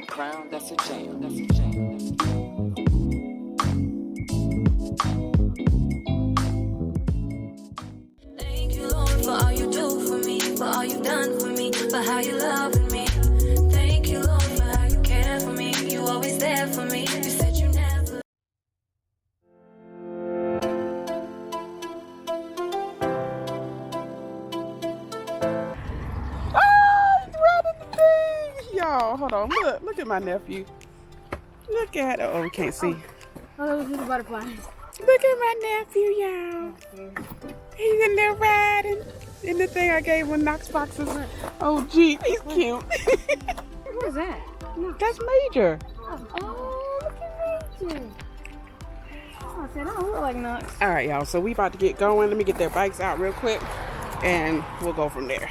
Crown, that's a jam, that's a jam, that's a jam. Thank you, Lord, for all you do for me, for all you've done for me, for how you loving me. Thank you, Lord, for how you care for me. You always there for me. You said you never. He's running the thing! Y'all, hold on. Look at my nephew. Look at it. Oh, we can't see. Oh, those are the butterflies. Look at my nephew, y'all. He's in there riding in the thing I gave him, Knox boxes. Oh, Jeep. He's cute. Where's that? No. That's Major. Oh, look at Major. Oh, I said, I don't look like Knox. All right, y'all. So we about to get going. Let me get their bikes out real quick, and we'll go from there.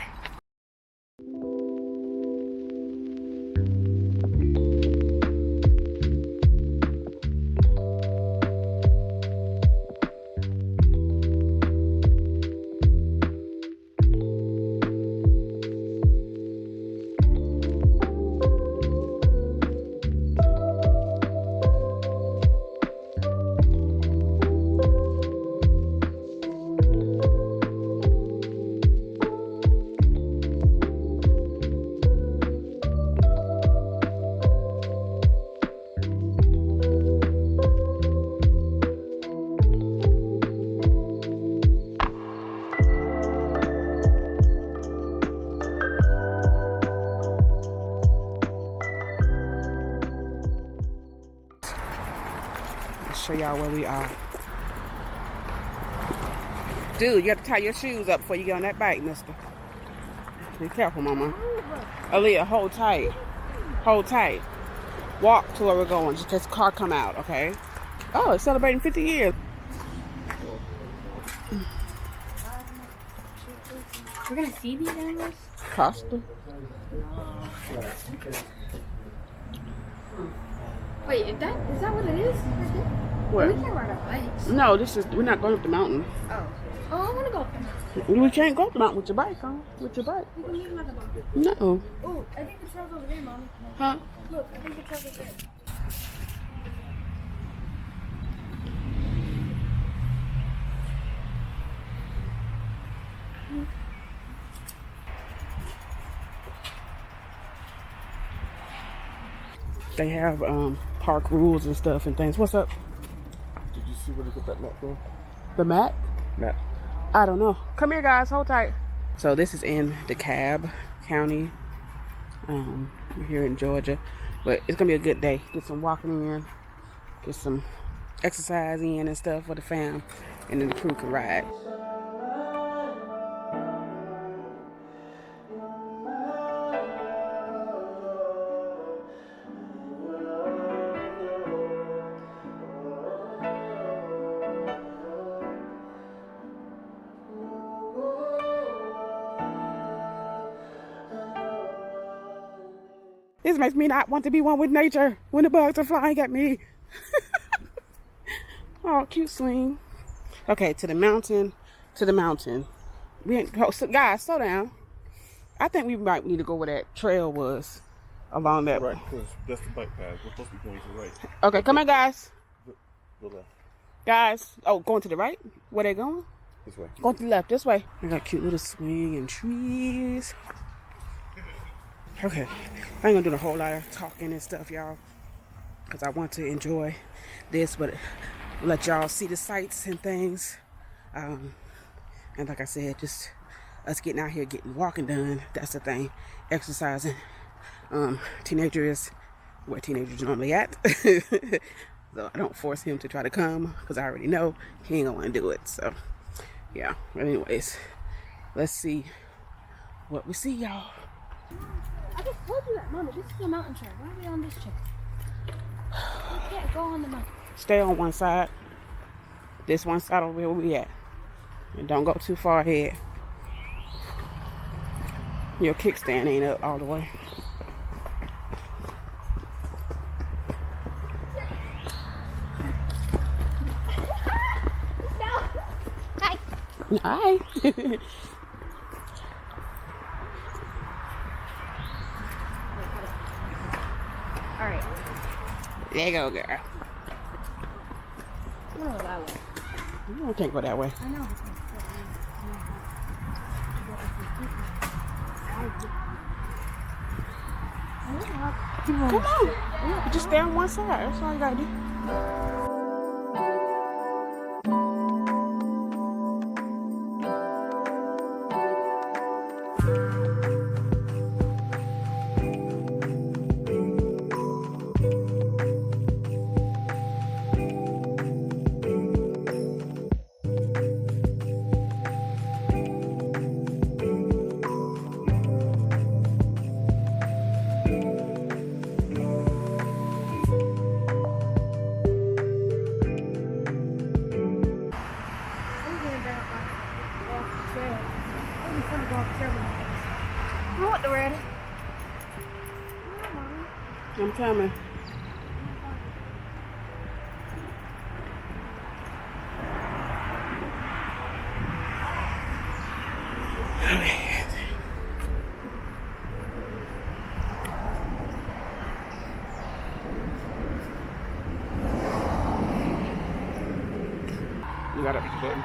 Show y'all where we are. Dude, you have to tie your shoes up before you get on that bike, mister. Be careful, mama. Aaliyah, hold tight. Hold tight. Walk to where we're going. Just this car come out, okay? Oh, it's celebrating 50 years. We're gonna see these animals? Costa. Wait, is that what it is? What? We can't ride our bikes. No, we're not going up the mountain. Oh. Oh, I wanna go up there. We can't go up the mountain with your bike, huh? With your bike. We can meet them at the mountain. No. Oh, I think the trail's over there, Mommy. Huh? Look, I think the trail's over there. They have park rules and stuff and things. What's up? Did you see where they got that mat from? The mat? Mat. I don't know. Come here, guys. Hold tight. So this is in DeKalb County. We're here in Georgia. But it's going to be a good day. Get some walking in. Get some exercise in and stuff for the fam. And then the crew can ride. This makes me not want to be one with nature when the bugs are flying at me. Oh, cute swing. Okay, to the mountain, to the mountain. We ain't, guys, slow down. I think we might need to go where that trail was along that. Right, because that's the bike path. We're supposed to be going to the right. Okay, come on, guys. Go left. Guys, oh, going to the right? Where they going? This way. Going to the left, this way. I got cute little swing and trees. Okay, I ain't gonna do a whole lot of talking and stuff, y'all, because I want to enjoy this, but let y'all see the sights and things. And like I said, just us getting out here, getting walking done. That's the thing. Exercising. Teenager is where teenagers normally at. So I don't force him to try to come because I already know he ain't gonna want to do it. So yeah. Anyways, let's see what we see, y'all. I just told you that, Mommy. This is a mountain trail. Why are we on this trail? We can't go on the mountain. Stay on one side. This one side over where we at. And don't go too far ahead. Your kickstand ain't up all the way. No. Hi. Hi. Alright. There you go, girl. I'm gonna go that way. You can't go that way. I know. Come on. You just stay on one side. That's all you gotta do. I want the red. I'm coming. You gotta push the button.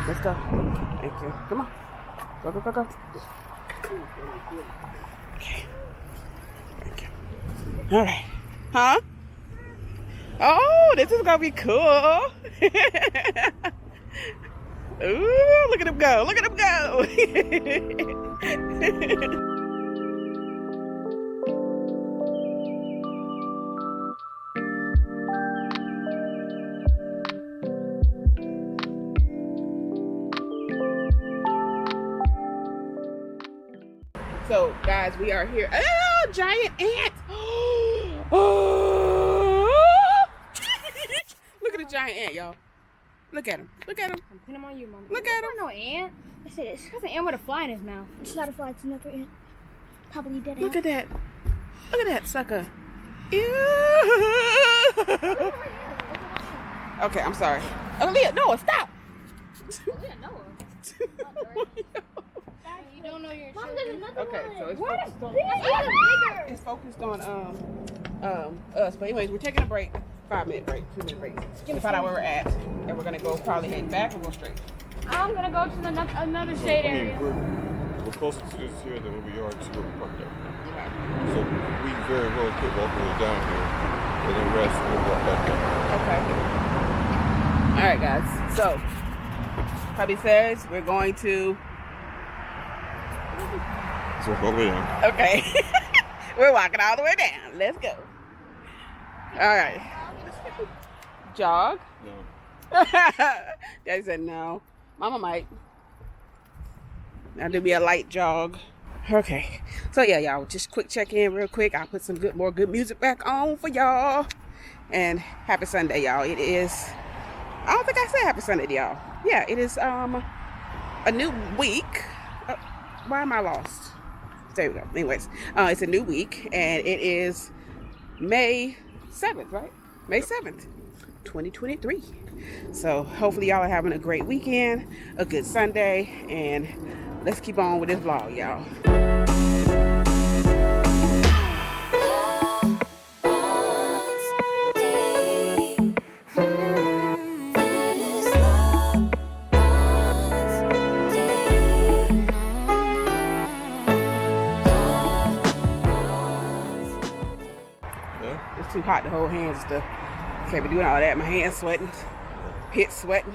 Let's go. Thank you. Come on. Go, go, go, go. Okay. Thank you. All right. Huh? Oh, this is gonna be cool. Ooh, look at him go. Look at him go. So, guys, we are here. Oh, giant ant! Oh! Look at the giant ant, y'all. Look at him. Look at him. I'm putting him on you, Mom. Look at him. That's no ant. That's it. That's an ant with a fly in his mouth. It's not a fly, it's another ant. Probably dead Look ant. at that. Look at that sucker. Ew. Okay, I'm sorry. Oh, Leah, Noah, stop. Yeah, Noah. You don't know your Mom, there's another Okay, one. so it's What? focused on, This is even bigger. it's focused on us. But anyways, we're taking a break. 5-minute break, 2-minute break. To find out where we're at. And we're gonna go probably head back or go straight. I'm gonna go to another shade area. We're closer to this here than we are to where we parked at. So we very well could walk all the way down here and then rest and then walk back up. Okay. All right, guys. So, Hubby says we're going to. So walk all the way down. Okay. We're walking all the way down. Let's go. All right. Jog. No. Daddy said no. Mama might. That'll be a light jog. Okay. So yeah, y'all, just quick check in real quick. I'll put some more good music back on for y'all. And happy Sunday, y'all. It is, I don't think I said happy Sunday to y'all. Yeah, it is a new week. Why am I lost? There we go. Anyways, it's a new week and it is May 7th, right? May 7th, 2023. So hopefully y'all are having a great weekend, a good Sunday, and let's keep on with this vlog, y'all. Yeah? It's too hot to hold hands and stuff. Can't be doing all that. My hands sweating, hips sweating,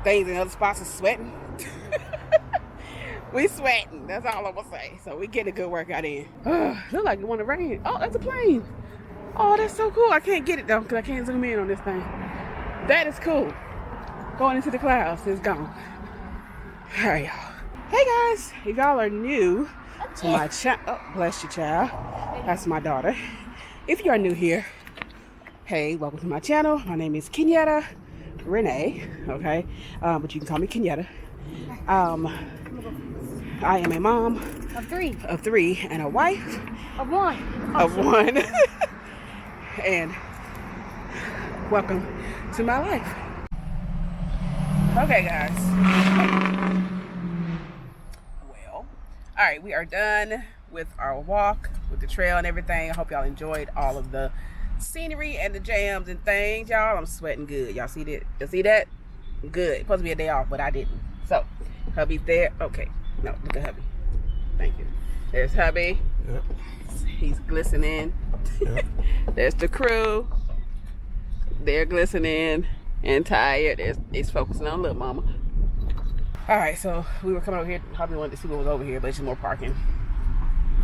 things in other spots are sweating. We sweating. That's all I'm gonna say. So we get a good workout in. Look like it want to rain. Oh, that's a plane. Oh, that's so cool. I can't get it though because I can't zoom in on this thing. That is cool. Going into the clouds. It's gone. All right, y'all. Hey guys, if y'all are new to my channel, oh, bless you, child. That's my daughter. If you are new here, hey, welcome to my channel. My name is Kenyetta, René, okay? But you can call me Kenyetta. I am a mom Of 3. Of 3, and a wife Of 1. of 1. And welcome to my life. Okay, guys. Well, all right, we are done with our walk, with the trail and everything. I hope y'all enjoyed all of the scenery and the jams and things, y'all. I'm sweating good. Y'all see that? You see that? Good. It's supposed to be a day off, but I didn't. So, hubby's there. Okay. No, look at hubby. Thank you. There's hubby. Yep. He's glistening. Yep. There's the crew. They're glistening and tired. It's focusing on little mama. All right, so we were coming over here. Hubby wanted to see what was over here, but it's just more parking.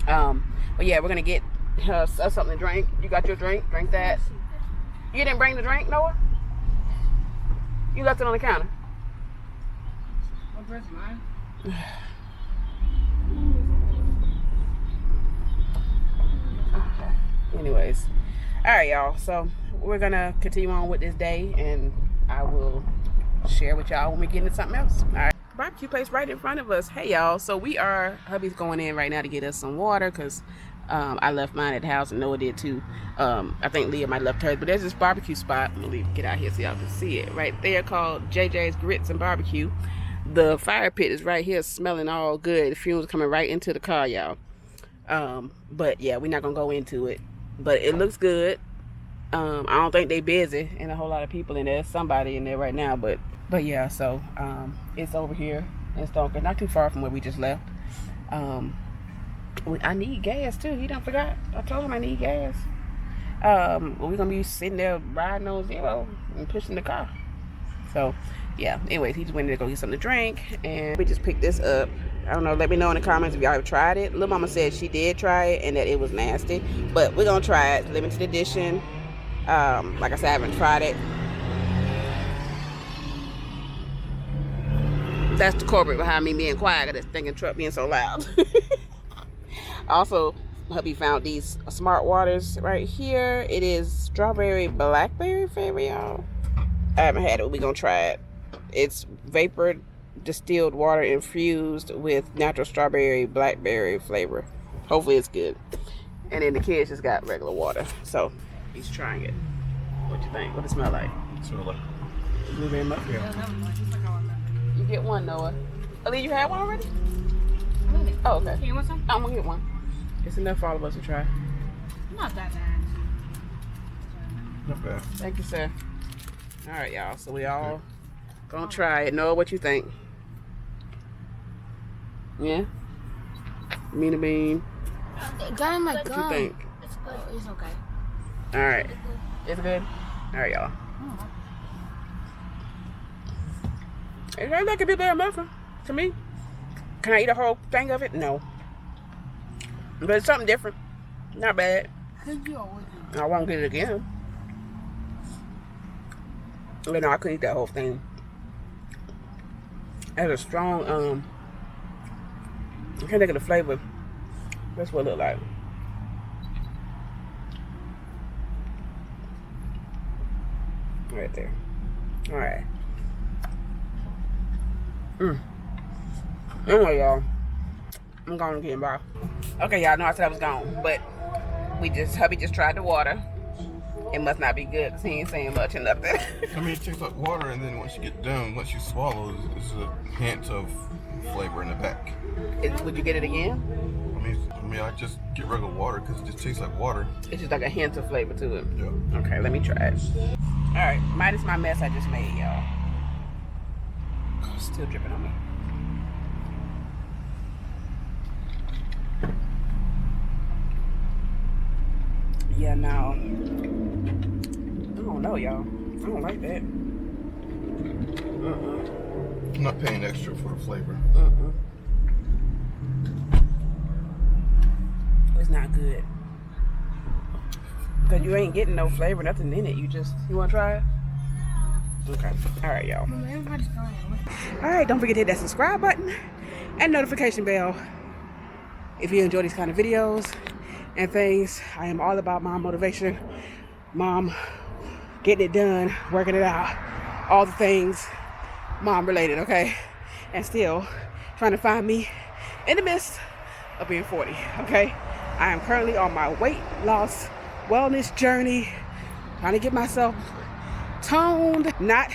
But yeah, we're gonna get something to drink. You got your drink? Drink that. You didn't bring the drink, Noah? You left it on the counter. Where's mine? Anyways, all right, y'all. So we're gonna continue on with this day, and I will share with y'all when we get into something else. All right, barbecue place right in front of us. Hey, y'all. So hubby's going in right now to get us some water because I left mine at the house and Noah did too. I think Leah might have left hers, but there's this barbecue spot. I'm gonna get out here so y'all can see it right there, called JJ's Grits and Barbecue. The fire pit is right here, smelling all good. The fumes coming right into the car, y'all. But yeah, we're not gonna go into it. But it looks good. I don't think they busy and a whole lot of people in there. There's somebody in there right now, but yeah, so it's over here in Stonker, not too far from where we just left. I need gas too. He done forgot. I told him I need gas. We're gonna be sitting there riding on 0 and pushing the car. So yeah, anyways, he just went to go get something to drink, and we just picked this up. I don't know, let me know in the comments if y'all have tried it. Lil Mama said she did try it and that it was nasty, but we're gonna try it. Limited edition. Like I said, I haven't tried it. That's the culprit behind me being quiet, because this thinking truck being so loud. Also, hubby found these Smart Waters right here. It is strawberry blackberry flavor, y'all. I haven't had it. We're gonna try it. It's vapor distilled water infused with natural strawberry blackberry flavor. Hopefully it's good. And then the kids just got regular water, so he's trying it. What you think? What it smell like? Smell like Blueberry muffin. yeah. You get one, Noah. Ali, you had one already? Oh, okay. You want some? I'm gonna get one. It's enough for all of us to try. Not that bad. Not bad. Thank you, sir. All right, y'all. So we all gonna try it. Noah, what you think? Yeah. Mean bean. It got in my What gum. you think? It's good. It's okay. All right. It's good. All right, y'all. It ain't like a big bad muffin to me. Can I eat a whole thing of it? No. But it's something different. Not bad. Could you always do? I won't get it again. But no, I couldn't eat that whole thing. It has a strong, I can't think of the flavor. That's what it looked like. Right there. All right. Anyway, y'all, I'm going to get involved. Okay, y'all know I said I was gone, but hubby just tried the water. It must not be good because he ain't saying much or nothing. I mean, it tastes like water, and then once you get done, once you swallow, it's a hint of flavor in the back. Would you get it again? I mean, I just get regular water because it just tastes like water. It's just like a hint of flavor to it. Yeah. Okay, let me try it. All right, minus my mess I just made, y'all. Still dripping on me. Yeah, no. I don't know, y'all. I don't like that. I'm not paying extra for the flavor. It's not good. Because you ain't getting no flavor, nothing in it. You want to try it? Okay. All right, y'all. All right, don't forget to hit that subscribe button and notification bell if you enjoy these kind of videos and things. I am all about mom motivation, mom getting it done, working it out, all the things mom related, okay? And still trying to find me in the midst of being 40, okay? I am currently on my weight loss wellness journey, trying to get myself toned, not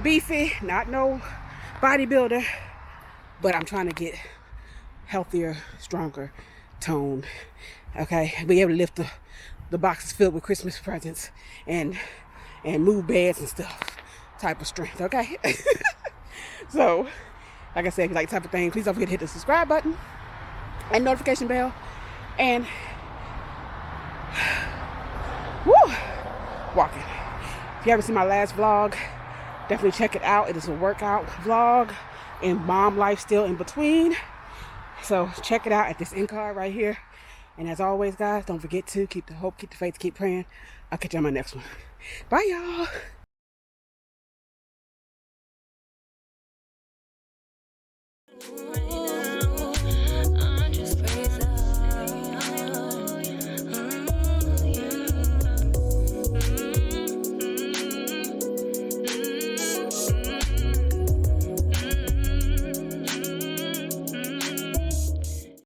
beefy, not no bodybuilder, but I'm trying to get healthier, stronger, toned, okay? Be able to lift the boxes filled with Christmas presents and move beds and stuff type of strength, okay? So, like I said, if you like the type of thing, please don't forget to hit the subscribe button and notification bell. And woo, walking. If you haven't seen my last vlog, definitely check it out. It is a workout vlog and mom life still in between. So check it out at this end card right here. And as always, guys, don't forget to keep the hope, keep the faith, keep praying. I'll catch you on my next one. Bye, y'all. Rain